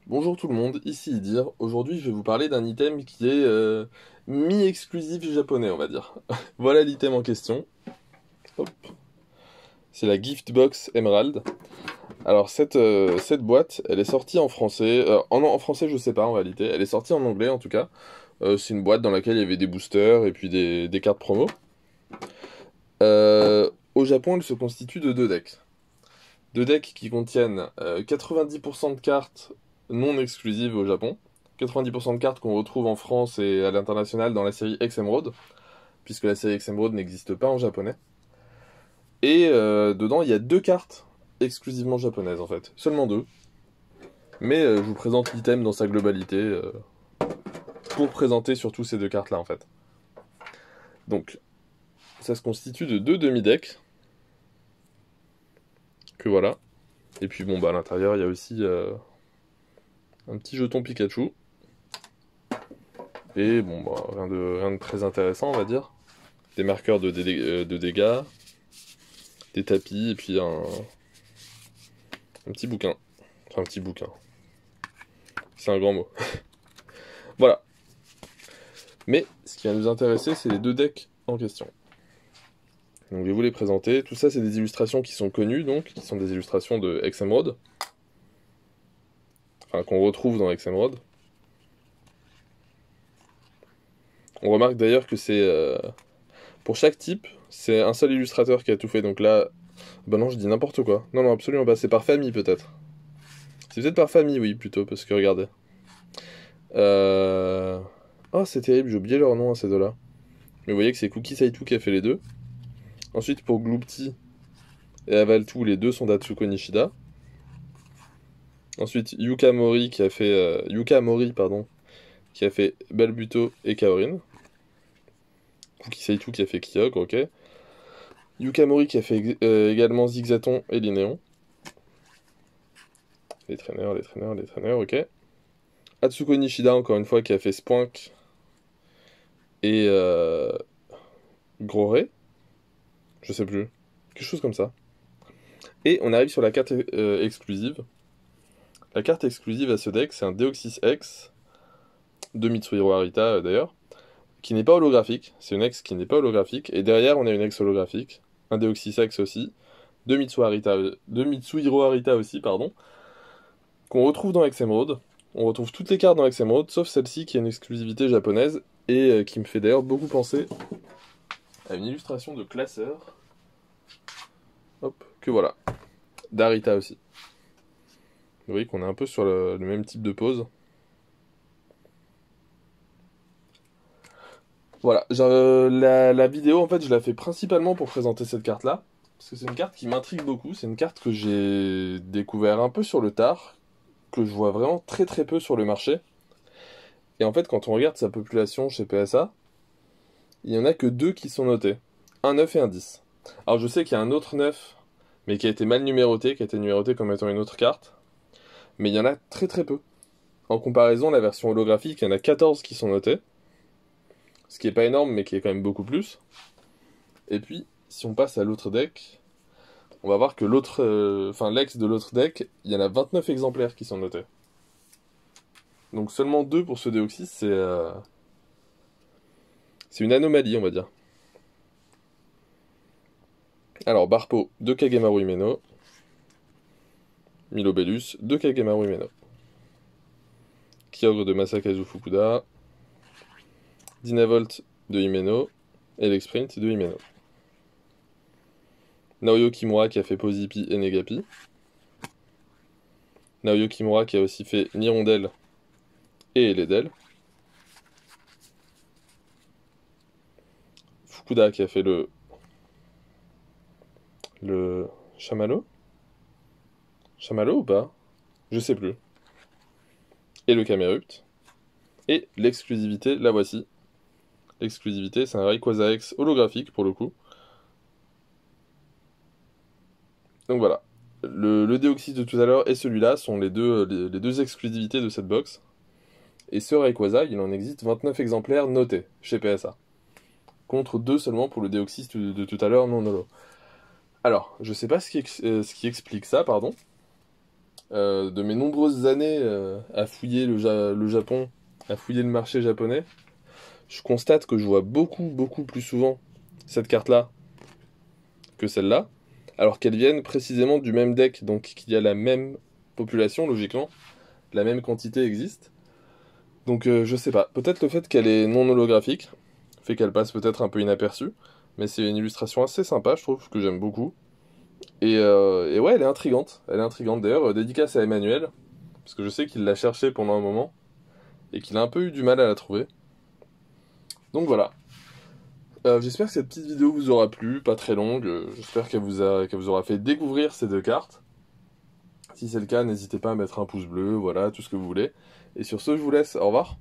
Bonjour tout le monde, ici Idir. Aujourd'hui, je vais vous parler d'un item qui est mi-exclusif japonais, on va dire. Voilà l'item en question. Hop. C'est la Gift Box Emerald. Alors cette boîte, elle est sortie en français. En français, je sais pas en réalité. Elle est sortie en anglais en tout cas. C'est une boîte dans laquelle il y avait des boosters et puis des cartes promo. Au Japon, elle se constitue de deux decks. Deux decks qui contiennent 90% de cartes non exclusives au Japon, 90% de cartes qu'on retrouve en France et à l'international dans la série X Emerald, puisque la série X Emerald n'existe pas en japonais. Et dedans, il y a deux cartes exclusivement japonaises en fait, seulement deux. Mais je vous présente l'item dans sa globalité pour présenter surtout ces deux cartes là en fait. Donc, ça se constitue de deux demi-decks, que voilà. Et puis bon, bah à l'intérieur, il y a aussi un petit jeton Pikachu. Et bon, bah, rien de très intéressant, on va dire. Des marqueurs de dégâts, des tapis, et puis un petit bouquin. Enfin, un petit bouquin. C'est un grand mot. Voilà. Mais ce qui va nous intéresser, c'est les deux decks en question. Donc, je vais vous les présenter. Tout ça, c'est des illustrations qui sont connues, donc, qui sont des illustrations de X Emerald. Enfin, qu'on retrouve dans X Emerald. On remarque d'ailleurs que c'est... pour chaque type, c'est un seul illustrateur qui a tout fait. Donc là... Bah non, je dis n'importe quoi. Non, non, absolument pas. C'est par famille, peut-être. C'est peut-être par famille, oui, plutôt, parce que regardez. Oh, c'est terrible, j'ai oublié leur nom à ces deux-là. Mais vous voyez que c'est Cookie Saitu qui a fait les deux. Ensuite, pour Gloopty et Avaltu, les deux sont d'Atsuko Nishida. Ensuite, Yuka Mori, pardon, qui a fait Balbuto et Kaorin. Cookie Saitu qui a fait Kyogre, ok. Yuka Mori qui a fait également Zigzaton et Linéon. Les traîneurs, ok. Atsuko Nishida, encore une fois, qui a fait Spoink et Groré. Je sais plus. Quelque chose comme ça. Et on arrive sur la carte exclusive. La carte exclusive à ce deck, c'est un Deoxys X, de Mitsuhiro Arita d'ailleurs, qui n'est pas holographique. C'est une X qui n'est pas holographique. Et derrière, on a une X holographique, un Deoxys X aussi, de Mitsuhiro Arita aussi, pardon, qu'on retrouve dans X Emerald. On retrouve toutes les cartes dans X Emerald, sauf celle-ci qui a une exclusivité japonaise, et qui me fait d'ailleurs beaucoup penser à une illustration de classeur. Hop, que voilà. D'Arita aussi. Vous voyez qu'on est un peu sur le même type de pose. Voilà, la vidéo en fait je la fais principalement pour présenter cette carte là, parce que c'est une carte qui m'intrigue beaucoup, c'est une carte que j'ai découvert un peu sur le tard, que je vois vraiment très peu sur le marché, et en fait quand on regarde sa population chez PSA, il y en a que deux qui sont notés, un 9 et un 10. Alors je sais qu'il y a un autre 9, mais qui a été mal numéroté, qui a été numéroté comme étant une autre carte, mais il y en a très peu. En comparaison, la version holographique, il y en a 14 qui sont notés, ce qui est pas énorme mais qui est quand même beaucoup plus. Et puis, si on passe à l'autre deck, on va voir que l'ex de l'autre deck, il y en a 29 exemplaires qui sont notés. Donc seulement 2 pour ce Deoxys, c'est une anomalie, on va dire. Alors, Barpo, 2 Kagemaru Himeno. Milobellus, 2 Kagemaru Himeno. Kyogre de Masakazu Fukuda. Dynavolt de Himeno. Elexprint de Himeno. Naoyo Kimura qui a fait Pozipi et Negapi. Naoyo Kimura qui a aussi fait Nirondelle et Eledel. Fukuda qui a fait le Chamallow? Chamallow ou pas? Je sais plus. Et le Camerupt. Et l'exclusivité, la voici. L'exclusivité, c'est un Rayquaza X holographique pour le coup. Donc voilà. Le Deoxys de tout à l'heure et celui-là sont les deux exclusivités de cette box. Et ce Rayquaza, il en existe 29 exemplaires notés chez PSA. Contre 2 seulement pour le Deoxys de tout à l'heure non holo. Alors, je sais pas ce qui explique ça, pardon. de mes nombreuses années à fouiller le Japon, à fouiller le marché japonais, je constate que je vois beaucoup plus souvent cette carte-là que celle-là, alors qu'elles viennent précisément du même deck, donc qu'il y a la même population, logiquement, la même quantité existe. Donc je sais pas, peut-être le fait qu'elle est non holographique fait qu'elle passe peut-être un peu inaperçue, mais c'est une illustration assez sympa, je trouve, que j'aime beaucoup. Et ouais, elle est intrigante. Elle est intrigante. D'ailleurs, dédicace à Emmanuel, parce que je sais qu'il l'a cherchée pendant un moment et qu'il a un peu eu du mal à la trouver. Donc voilà. J'espère que cette petite vidéo vous aura plu, pas très longue. J'espère qu'elle vous aura fait découvrir ces deux cartes. Si c'est le cas, n'hésitez pas à mettre un pouce bleu, voilà, tout ce que vous voulez. Et sur ce, je vous laisse. Au revoir.